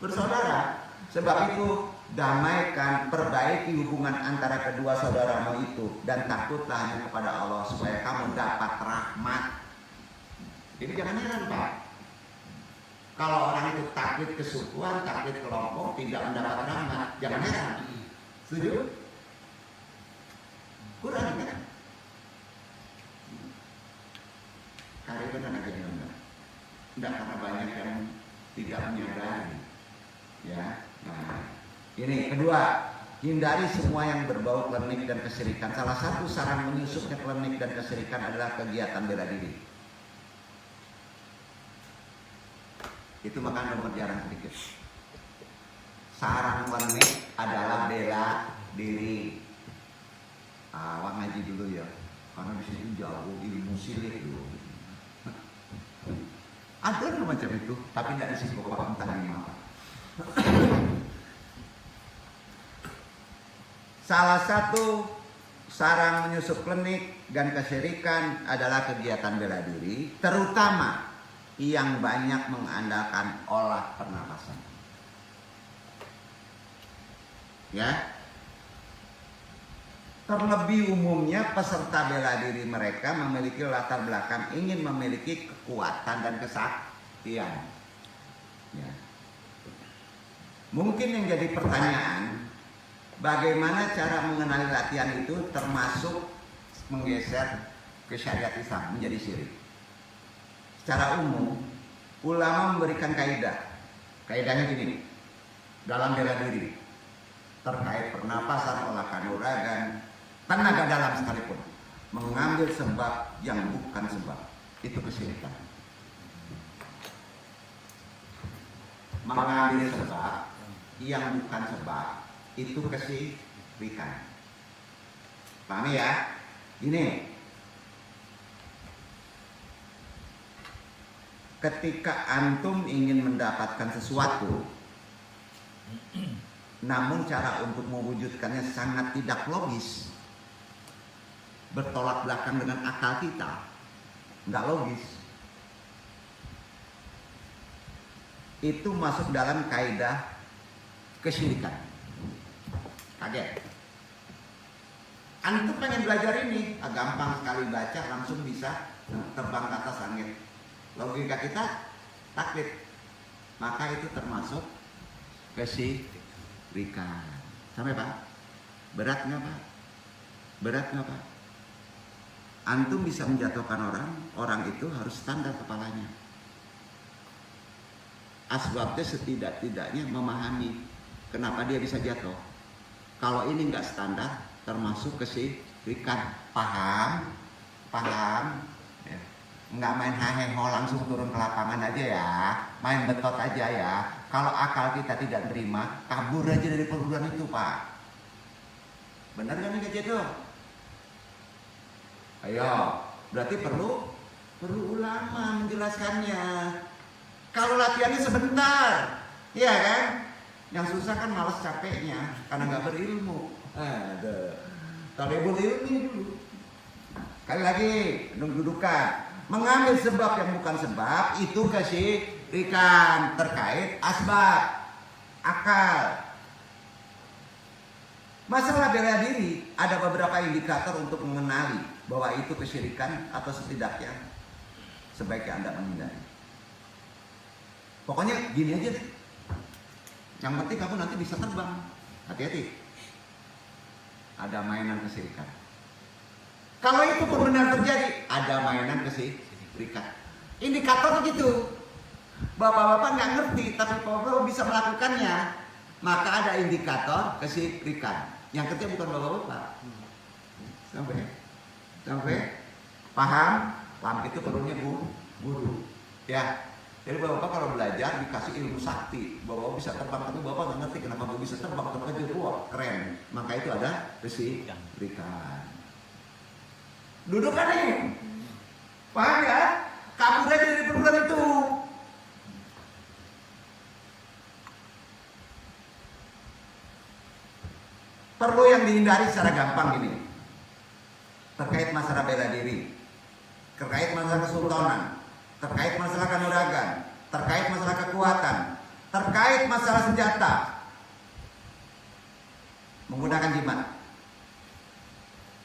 bersaudara. Sebab itu damaikan, perbaiki hubungan antara kedua saudaramu itu dan takutlah hanya kepada Allah supaya kamu dapat rahmat. Jadi jangan heran Pak. Kalau orang itu taklid kesukuan, taklid kelompok, tidak mendapat rahmat, jangan heran. Setuju? Kurang kan? Karena aja enggak. Enggak, karena banyak yang tidak menyadari. Ya. Nah, ini kedua, hindari semua yang berbau klinik dan kesyirikan. Salah satu saran menyusupnya klinik dan kesyirikan adalah kegiatan bela diri. Itu makan nomor jarang sedikit. sarang klenik adalah bela diri. Awak ngaji dulu ya, karena di sini jauh ilmu silih dulu. Ada macam itu, tapi tidak isi pokok entah lima. Salah satu sarang menyusup klinik dan kesyirikan adalah kegiatan bela diri, terutama yang banyak mengandalkan olah pernapasan. Ya, terlebih umumnya peserta bela diri mereka memiliki latar belakang ingin memiliki kekuatan dan kesaktian. Ya. Mungkin yang jadi pertanyaan, bagaimana cara mengenali latihan itu termasuk menggeser ke syariat Islam menjadi syirik? Secara umum, ulama memberikan kaidah. Kaidahnya gini, dalam bela diri terkait pernapasan, olah kanuragan, tenaga dalam sekalipun, mengambil sebab yang bukan sebab, itu kesyirikan. Mengambil sebab yang bukan sebab, itu kesyirikan. Paham ya? Ini ketika antum ingin mendapatkan sesuatu, namun cara untuk mewujudkannya sangat tidak logis, bertolak belakang dengan akal kita, nggak logis, itu masuk dalam kaidah kesyirikan. Kaget. Antum pengen belajar ini, gampang sekali baca, langsung bisa terbang ke atas langit. Logika kita taklid, maka itu termasuk kesyirikan. Sampai Pak? Berat nggak Pak? Berat nggak Pak? Antum bisa menjatuhkan orang itu harus standar kepalanya. Asbabnya setidak-tidaknya memahami kenapa dia bisa jatuh. Kalau ini nggak standar, termasuk kesyirikan. Paham? Paham? Ya. Nggak main haheho langsung turun ke lapangan aja ya, main betot aja ya. Kalau akal kita tidak terima, kabur aja dari perguruan itu Pak. Benar kan ini gitu? Ayo, berarti perlu ulama menjelaskannya. Kalau latihannya sebentar, ya kan? Yang susah kan malas capeknya karena nggak berilmu. Kalau berilmu dulu. Sekali lagi, dudukan. Mengambil sebab yang bukan sebab itu kesyirikan terkait asbab, akal. Masalah bela diri ada beberapa indikator untuk mengenali bahwa itu kesyirikan atau setidaknya sebaiknya Anda menghindari. Pokoknya gini aja deh. Yang penting kamu nanti bisa terbang. Hati-hati. Ada mainan kesyirikan. Kalau itu pun benar terjadi, ada mainan kesyirikan. Indikator gitu. Bapak-bapak nggak ngerti, tapi bapak-bapak bisa melakukannya. Maka ada indikator kesyirikan. Yang kerja bukan bapak-bapak. Sampai paham? Paham itu perlunya guru. Ya. Jadi bapak kalau belajar dikasih ilmu sakti, bapak bisa terbang, tapi bapak nggak ngerti kenapa bapak bisa terbang, terbang aja, wah keren. Maka itu ada kesyirikan. Duduk kan nih, paham ya? Kabur aja dari perguruan itu. Perlu yang dihindari secara gampang ini, terkait masalah bela diri, terkait masalah kesultanan, terkait masalah kanuragan, terkait masalah kekuatan, terkait masalah senjata, menggunakan jimat.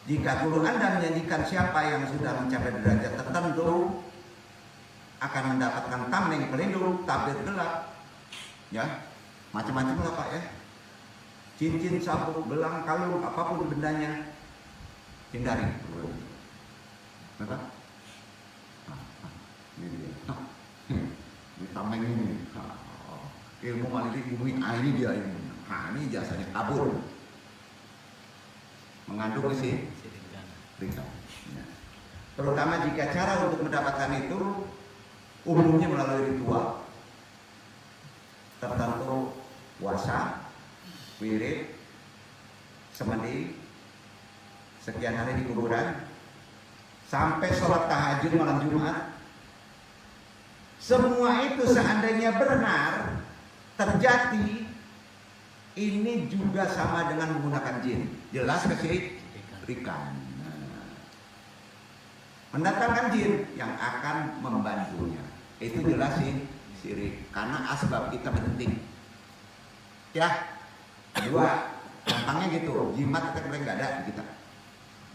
Jika guru Anda menjanjikan siapa yang sudah mencapai derajat tertentu akan mendapatkan tameng pelindung, tabir gelap, ya macam-macam lah Pak ya, cincin, sabuk, gelang, kalung, apapun bendanya, hindari. Kenapa? Ini dia. Ini tameng ini. Ilmu malidik bumi, ini dia ilmu. Ini jasanya kabur. Mengandung kesyirikan. Ya. Terutama jika cara untuk mendapatkan itu umumnya melalui ritual tertentu, puasa, wirid, semedi, sekian hari di kuburan, sampai sholat tahajud malam Jumat. Semua itu seandainya benar terjadi, ini juga sama dengan menggunakan jin. Jelas kesyirikan. Mendatangkan jin yang akan membantunya. Itu jelas syirik. Karena asbab kita penting. Ya. Kedua, gampangnya gitu. Jimat kita kira nggak ada di kita.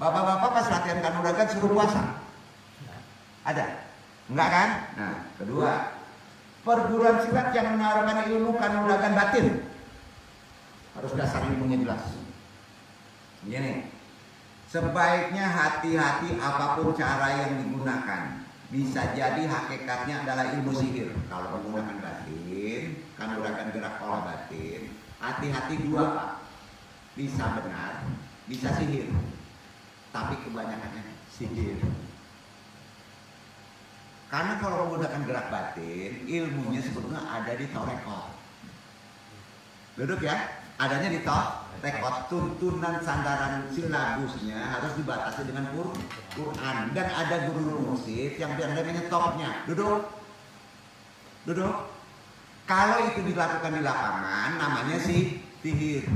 Bapak-bapak pas latihan kanuragan suruh puasa. Ada? Enggak kan? Nah, kedua, perguruan silat yang menawarkan ilmu kanuragan batin harus dasar ilmunya jelas. Begini, sebaiknya hati-hati apapun cara yang digunakan. Bisa jadi hakikatnya adalah ilmu sihir. Kalau menggunakan batin, kanuragan gerak pola batin, hati-hati dua Pak. Bisa benar, bisa sihir. Tapi kebanyakannya sihir. Karena kalau menggunakan gerak batin, ilmunya sebetulnya ada di torekot. Duduk ya, adanya di torekot. Tuntunan sandaran silabusnya harus dibatasi dengan Quran. Dan ada guru musik yang namanya topnya. Duduk. Duduk. Kalau itu dilakukan di lapangan, namanya sihir.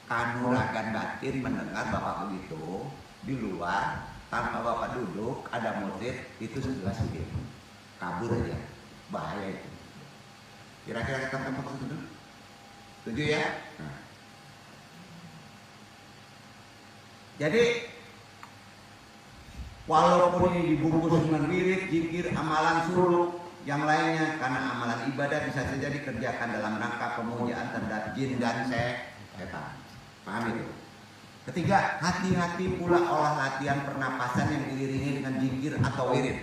Kanuragan batin mendengar bapak begitu di luar. Tanpa bapak duduk, ada motif, itu sudah sihir. Kabur aja, bahaya itu. Kira-kira kita tempat itu, setuju ya? Nah. Jadi, walaupun ini dibungkus dengan wirid, zikir, amalan suluk, yang lainnya, karena amalan ibadah bisa saja dikerjakan dalam rangka pemujaan terhadap jin dan setan. Paham itu? Ketiga, hati-hati pula olah latihan pernapasan yang diiringi dengan zikir atau wirid.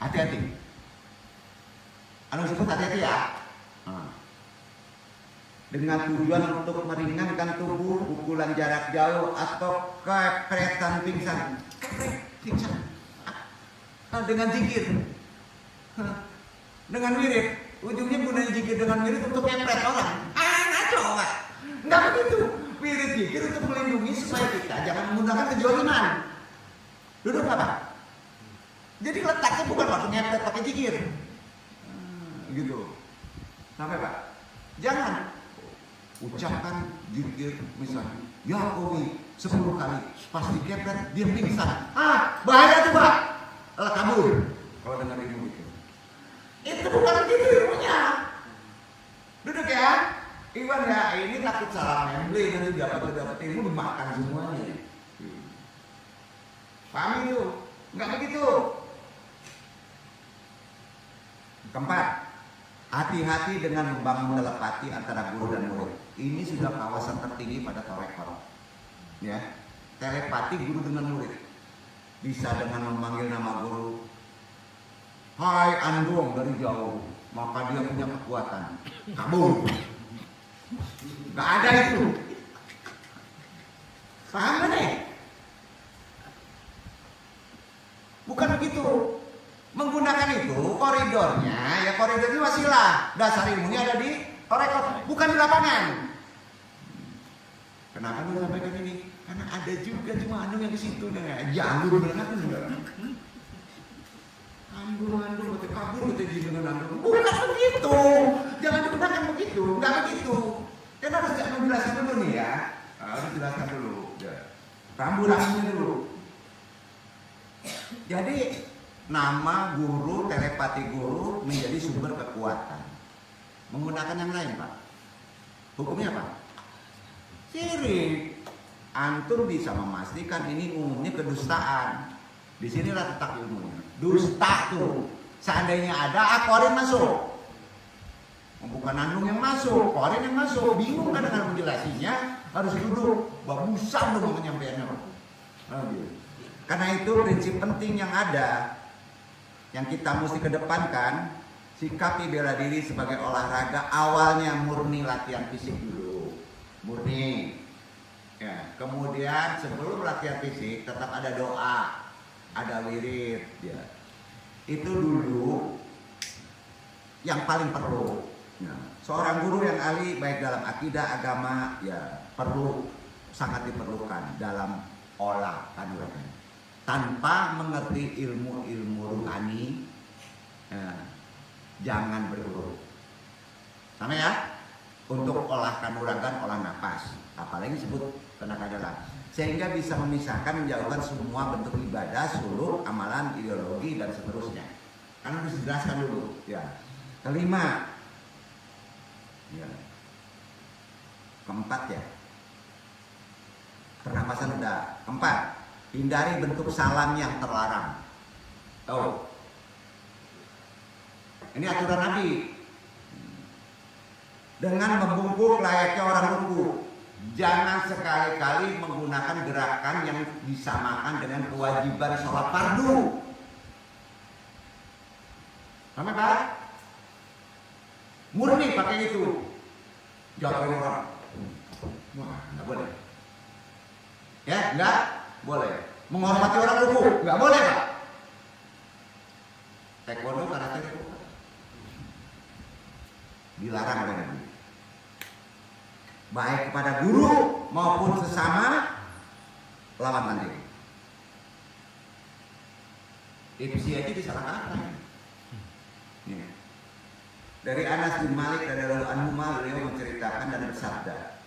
Hati-hati. Anu sebut hati-hati ya. Dengan tujuan untuk meringankan tubuh, pukulan jarak jauh atau kepretan pingsan. Pingsan. Dengan zikir. Dengan wirid. Ujungnya gunain zikir dengan wirid untuk kepret orang. Ngaco Pak. Enggak begitu. Wirid zikir untuk melindungi supaya kita jangan menggunakan kejoliman. Duduk Pak. Jadi letaknya bukan waktu ngepet pakai zikir. Gitu. Sampai Pak. Jangan ucapkan zikir misalnya ya Kowi 10 kali pas dikepet dia pingsan. Bahaya tuh Pak. Kabur. Kalau dengar ilmu itu. Itu bukan gitu ilmunya. Duduk ya. Iwan ya, ini takut salah membeli nanti dapat ilmu dimakan semuanya. Paham itu? Enggak begitu. Keempat, hati-hati dengan membangun telepati antara guru dan murid. Ini sudah kawasan tertinggi pada torekot. Ya, telepati guru dengan murid. Bisa dengan memanggil nama guru. Hai Andung dari jauh, maka dia punya kekuatan. Kabur. Gak ada itu. Paham kan nih? Bukan begitu. Menggunakan itu koridornya, ya koridornya wasilah. Dasar ilmunya ada di torekot, bukan di lapangan. Kenapa lu sampaikan ini? Karena ada juga cuma Andung yang ke situ deh. Jangan benar aku juga. Andung, betul kabur betul dengan Andung. Bukan begitu. Jangan digunakan begitu. Enggak begitu. Kita harus menjelaskan dulu nih ya. Harus jelaskan dulu. Rambu-rambunya dulu. Jadi nama guru, telepati guru menjadi sumber kekuatan. Menggunakan yang lain Pak. Hukumnya apa? Syirik. Antum bisa memastikan ini umumnya kedustaan. Di sinilah letak ilmunya. Dusta tuh. Seandainya ada, Korin masuk. Bukan Andung yang masuk, Korin yang masuk. Bingung kan dengan menjelasinya? Harus duduk. Bagusan dong menyampaikannya. Karena itu prinsip penting yang ada, yang kita mesti kedepankan, sikapi bela diri sebagai olahraga. Awalnya murni latihan fisik dulu. Murni. Ya, kemudian sebelum latihan fisik tetap ada doa, ada wirid, ya. Itu dulu yang paling perlu. Ya. seorang guru yang ahli baik dalam akidah, agama, ya perlu, sangat diperlukan dalam olah kanuragan. Tanpa mengerti ilmu-ilmu rohani, jangan berguru. Sama ya? Untuk olah kanuragan, olah napas, apalagi disebut tenaga dalam, sehingga bisa memisahkan, menjauhkan semua bentuk ibadah, suluk, amalan, ideologi dan seterusnya. Karena harus dijelaskan dulu. Ya. Kelima, ya. Keempat ya. Pernapasan udah. Keempat, hindari bentuk salam yang terlarang. Tahu? Ini aturan Nabi. Dengan membungkuk layaknya orang ruku. Jangan sekali-kali menggunakan gerakan yang disamakan dengan kewajiban sholat fardu. Sama Pak? Murni pakai itu. Jatuhin orang. Wah, nggak boleh. Ya, nggak boleh. Menghormati orang ruku, nggak boleh Pak. Taekwondo, karate itu dilarang oleh Nabi. Baik kepada guru maupun sesama lawan tanding. Ipsi aja disalahkan. Dari Anas bin Malik dari Anhumah, beliau menceritakan dan bersabda,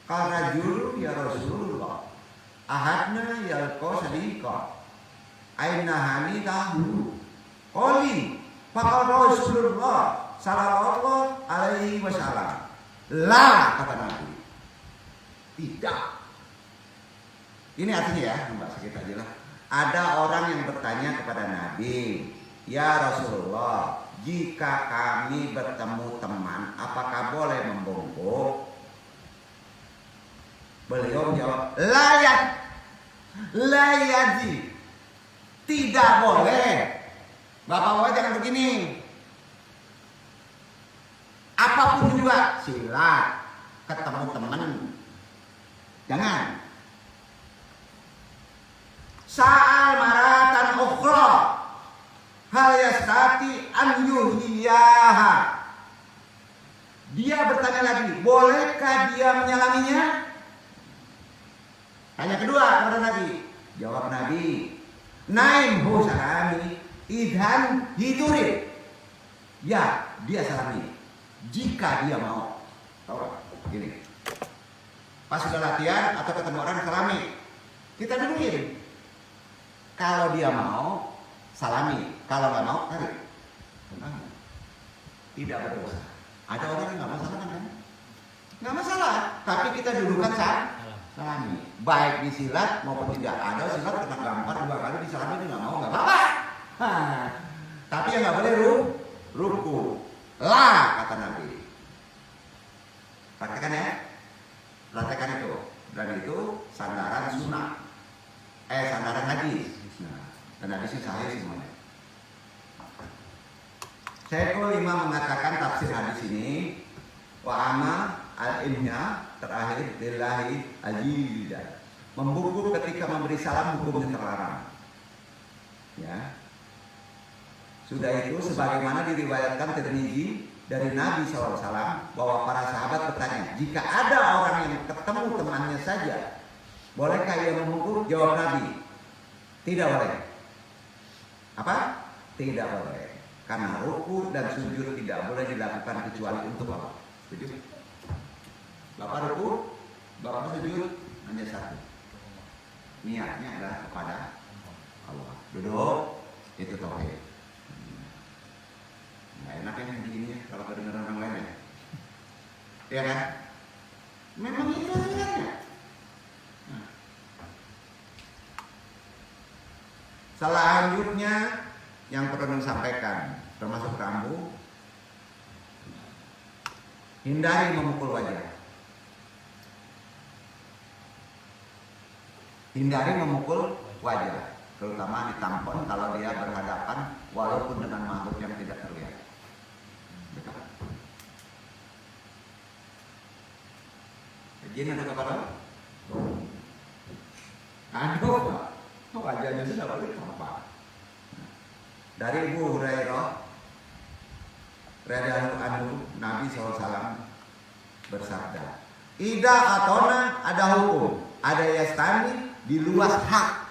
"Qala rajul ya Rasulullah, ahadna yalqa sadiqa, aina hanitahu?" Qali, faqala Rasulullah sallallahu alaihi wasallam, "La," kata Nabi. Tidak. Ini artinya ya, Mbak, sedikit aja lah. Ada orang yang bertanya kepada Nabi, "Ya Rasulullah, jika kami bertemu teman, apakah boleh membungkuk?" Beliau menjawab, "Layadi, tidak boleh." Bapak-bapak jangan begini. Apapun juga, silat, ketemu teman, jangan. Sa'al maratan ukhra, hal yastati an yuhiyaha. Dia bertanya lagi, bolehkah dia menyalaminya? Tanya kedua kepada Nabi. Jawab Nabi, "Naim hu salami, idhan hiturid." Ya, dia salami jika dia mau. Tahu gini. Pas sudah latihan atau ketemu orang salami, kita duluin. Kalau dia mau, salami. Kalau nggak mau, tarik. Tidak berdosa. Ada orang yang nggak masalah kan? Nggak masalah. Tapi kita dulukan salami. Baik di silat maupun tidak. Ada silat kena gampar 2 kali disalami dia nggak mau, nggak apa-apa. Tapi yang nggak boleh ruku. Lah, kata Nabi. Praktekan ya. Praktekan itu. Dan itu sandaran sunnah. Sandaran hadis. Dan hadisnya sahih semuanya. Syekhul Imam mengatakan tafsir hadis ini, wa ama al-imnya terakhir lillahi ajidah. Membungkuk ketika memberi salam hukumnya terlarang. Ya. Sudah itu sebagaimana diriwayatkan Tirmizi dari Nabi SAW bahwa para sahabat bertanya, jika ada orang yang ketemu temannya saja, bolehkah ia membungkuk? Jawab Nabi, tidak boleh. Apa? Tidak boleh. Karena ruku dan sujud tidak boleh dilakukan kecuali untuk Allah. Setuju? Bapak ruku, bapak sujud hanya satu. Niatnya adalah kepada Allah. Duduk, itu tauhid. Nggak enak ya begini ya kalau kedengaran orang lain ya. Iya kan? Memang itu aturannya. Selanjutnya yang perlu disampaikan termasuk rambu, hindari memukul wajah. Hindari memukul wajah, terutama di tampon kalau dia berhadapan walaupun dengan makhluk yang tidak terlihat. Jin ada kepala? Aduh, wajahnya sudah balik apa? Dari Abu Hurairah radhiyallahu anhu, Nabi SAW bersabda, "Ida atona ada hukum, ada yastani di luas hak.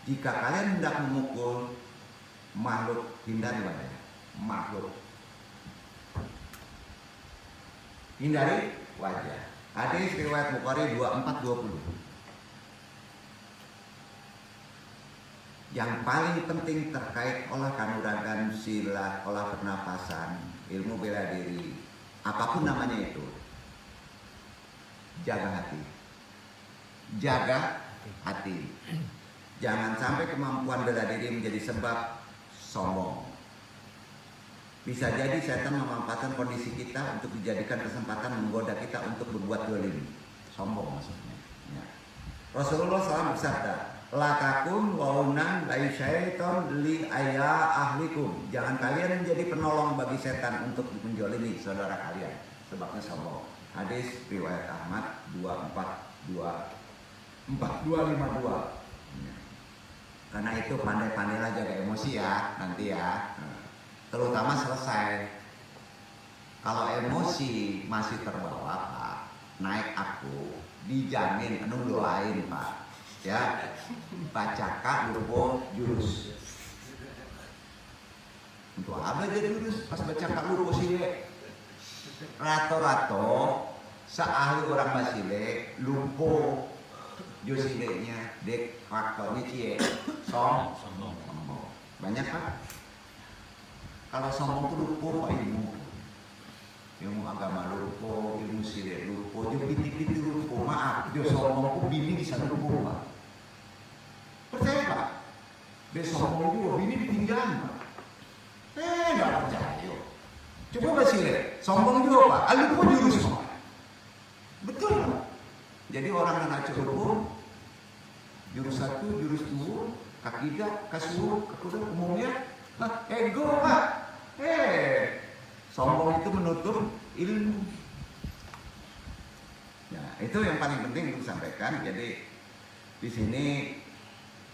Jika kalian hendak memukul makhluk, hindari wajah makhluk. Hindari wajah." Hadis riwayat Bukhari 2420. Yang paling penting terkait olah kanuragan, silat, olah pernapasan, ilmu bela diri, apapun namanya itu, jaga hati. Jaga hati. Jangan sampai kemampuan bela diri menjadi sebab sombong. Bisa jadi setan memanfaatkan kondisi kita untuk dijadikan kesempatan menggoda kita untuk berbuat dolim. Sombong maksudnya. Ya. Rasulullah SAW bersabda, "La takun waunan lai syaiton li ayya ahlikum." Jangan kalian menjadi penolong bagi setan untuk menjolimi saudara kalian. Sebabnya sombong. Hadis riwayat Ahmad 252. Karena itu pandai-pandailah jaga emosi ya nanti ya. Terutama selesai. Kalau emosi masih terbawa Pak, naik aku dijamin anu doain Pak. Ya, bacakan lupa jurus. Untuk apa jadi jurus? Pas bacakan lupa sile. Rato-rato seahli orang basile lupa jurus silenya dek faktornya cie sombong. Banyak Pak. Kalau sombong itu lupa ilmu agama lupa, ilmu sile lupa, dia piti-piti lupa. Maaf, dia sombong itu bini bisa lupa Pak. Percaya Pak? Dia sombong juga, bini ditinggalin Pak. Nggak percaya. Coba Pak sile, sombong juga Pak. Lupa jurus Pak. Betul Pak. Jadi orang yang ngaco lupa, jurus 1, jurus 2, kakidah, kasur, kakudah umumnya, ego Pak. Sombong itu menutup ilmu. Ya, itu yang paling penting untuk disampaikan. Jadi di sini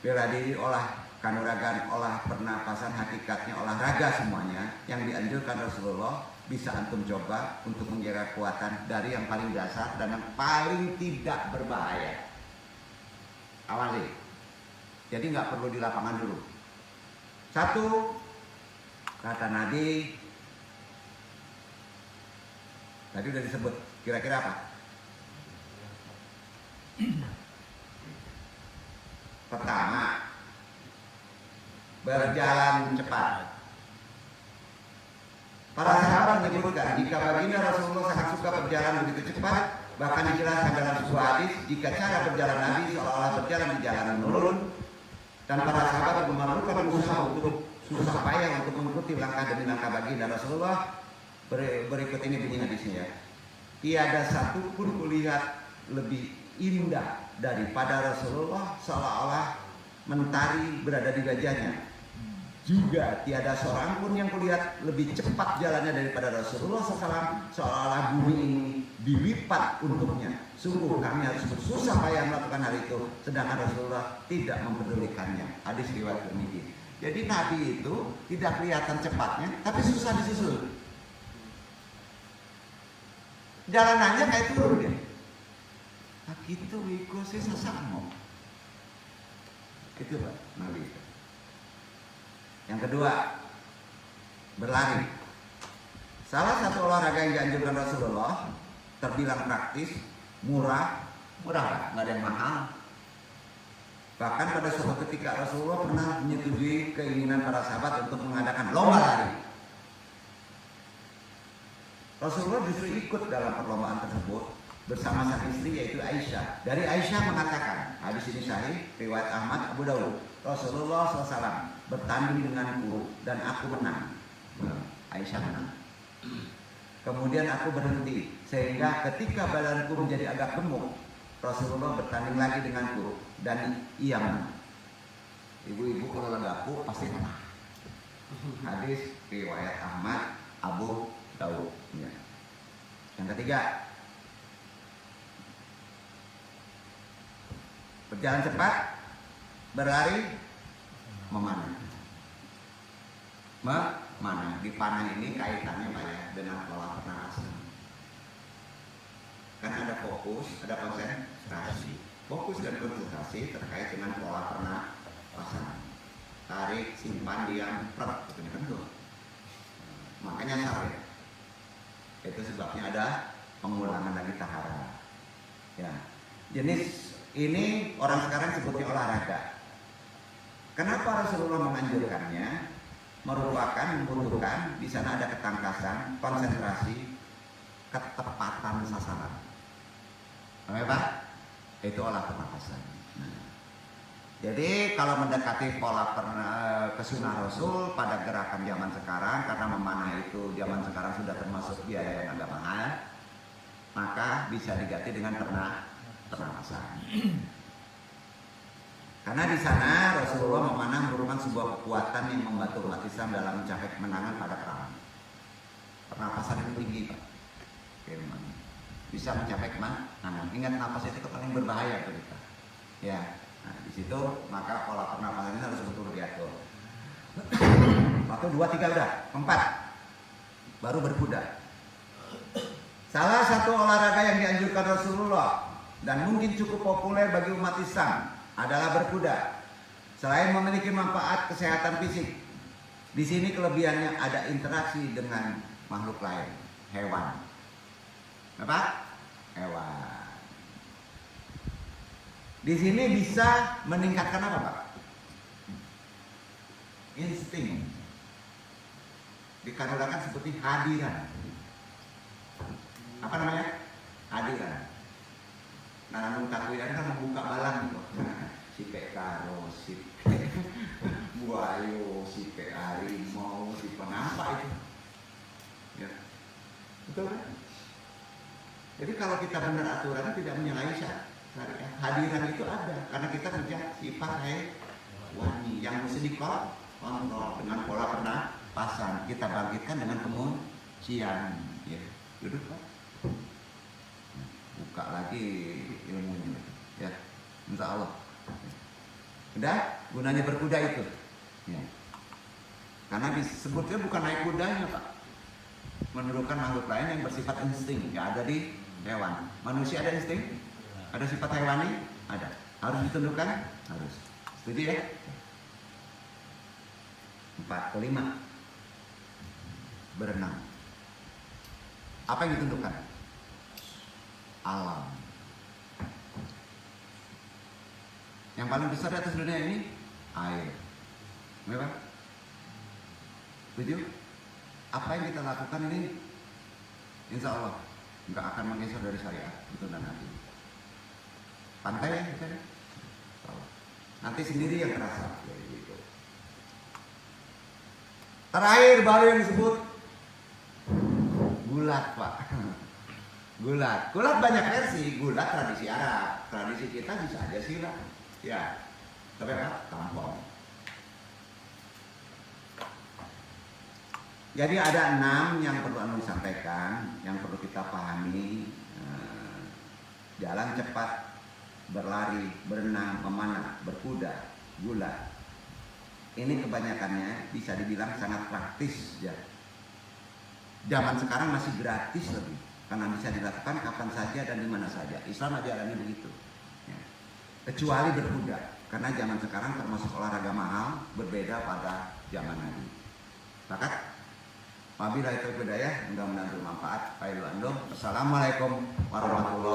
bela diri, olah kanuragan, olah pernapasan, hakikatnya olahraga semuanya yang dianjurkan Rasulullah bisa antum coba untuk menjaga kekuatan dari yang paling dasar dan yang paling tidak berbahaya. Awali. Jadi nggak perlu di lapangan dulu. 1, kata Nabi, tadi udah disebut, kira-kira apa? Pertama, berjalan cepat. Para sahabat menyebutkan, jika baginda Rasulullah sangat suka berjalan begitu cepat, bahkan dijelaskan dalam sebuah hadis, jika cara berjalan Nabi seolah-olah berjalan di jalan menurun, dan para sahabat memerlukan usaha untuk susah payah untuk mengikuti langkah demi langkah baginda Rasulullah. Berikut ini bunyi hadisnya ya. Tiada satu pun kulihat lebih indah daripada Rasulullah seolah-olah mentari berada di wajahnya. Juga tiada seorang pun yang kulihat lebih cepat jalannya daripada Rasulullah SAW, seolah-olah bumi ini dilipat untuknya. Sungguh kami harus bersusah payah melakukan hal itu, sedangkan Rasulullah tidak mempedulikannya. Hadis riwayat Tirmidzi. Jadi Nabi itu tidak kelihatan cepatnya, tapi susah disusul. Jalanannya kayak turun deh. Nah gitu wiko sih sesama. Itu Pak Nabi. Yang kedua, berlari. Salah satu olahraga yang dianjurkan Rasulullah, terbilang praktis, murah, nggak ada yang mahal. Bahkan pada suatu ketika Rasulullah pernah menyetujui keinginan para sahabat untuk mengadakan lomba lari. Rasulullah justru ikut dalam perlombaan tersebut bersama sang istri yaitu Aisyah. Dari Aisyah mengatakan, hadis ini sahih, riwayat Ahmad, Abu Dawud. Rasulullah SAW bertanding denganku dan aku menang. Aisyah menang. Kemudian aku berhenti sehingga ketika badanku menjadi agak gemuk, Rasulullah bertanding lagi denganku dan ia menang. Ibu-ibu kalau lagaku pasti menang. Hadis riwayat Ahmad, Abu Dawud. Ya. Yang ketiga, berjalan cepat, berlari, memanah. mana? Di panah ini kaitannya Pak ya dengan pola pernapasan. Kan ada fokus, ada konsentrasi. Fokus dan konsentrasi terkait dengan pola pernapasan. Tarik, simpan, diam, prep, itu kan tuh. Makanya sampai itu sebabnya ada pengulangan lagi tahara. Ya, jenis ini orang sekarang sebutnya olahraga. Kenapa Rasulullah menganjurkannya? Merupakan membutuhkan di sana ada ketangkasan, konsentrasi, ketepatan sasaran. Oke Pak? Itu olah pernapasan. Nah, jadi kalau mendekati pola kesunnah Rasul pada gerakan zaman sekarang, karena memanah itu zaman sekarang sudah termasuk biaya yang agak mahal, maka bisa diganti dengan pernapasan. Karena di sana Rasulullah memanah merupakan sebuah kekuatan yang membantu umat Islam dalam mencapai kemenangan pada perang. Pernapasan itu tinggi Pak. Bisa mencapai kemenangan. Ingat napas itu paling berbahaya untuk kita. Ya. Nah, di situ maka pola pernapasan ini harus betul diatur. 1, 2, 3 udah, 4 baru berkuda. Salah satu olahraga yang dianjurkan Rasulullah dan mungkin cukup populer bagi umat Islam adalah berkuda. Selain memiliki manfaat kesehatan fisik, di sini kelebihannya ada interaksi dengan makhluk lain, hewan. Apa? Hewan. Di sini bisa meningkatkan apa Pak? Insting. Dikatakan seperti hadiran. Apa namanya? Hadiran. Nah, namun takwiran kan membuka balang gitu. Si pekaro, si buayo, si harimau, si penampak itu. Ya. Betul kan? Jadi kalau kita benar aturan tidak menyalahi syariat. Hadiran itu ada karena kita kerja sifat hewani yang mesti dikontrol dengan pola pernapasan. Kita bangkitkan dengan penguncian. Ya, duduk Pak. Buka lagi ilmunya. Ya, insya Allah. Udah, gunanya berkuda itu. Ya. Karena disebutnya bukan naik kudanya Pak. Menurunkan makhluk lain yang bersifat insting. Ya ada di hewan. Manusia ada insting? Ada sifat hewani? Ada. Harus ditundukkan? Harus. Setuju ya? 4, 5. Berenang. Apa yang ditundukkan? Alam. Yang paling besar di atas dunia ini air. Memang? Setuju? Apa yang kita lakukan ini insya Allah nggak akan menggeser dari syariat. Betul dan hati. Pantai ya kita ya? Nanti sendiri yang terasa. Gitu. Terakhir baru yang disebut gulat Pak. Gulat banyak versi. Gulat tradisi Arab. Tradisi kita bisa aja silat. Ya, tapi apa? Tampon. Jadi ada 6 yang perlu disampaikan, yang perlu kita pahami. Jalan cepat, berlari, berenang, memanah, berkuda, gulat. Ini kebanyakannya bisa dibilang sangat praktis ya. Zaman sekarang masih gratis lebih, karena bisa dilakukan kapan saja dan di mana saja. Islam ajarannya begitu. Ya. Kecuali berkuda, karena zaman sekarang termasuk olahraga mahal, berbeda pada zaman Nabi. Sepakat? Wabillahi taufiq wal hidayah, mudah-mudahan bermanfaat. Assalamualaikum warahmatullahi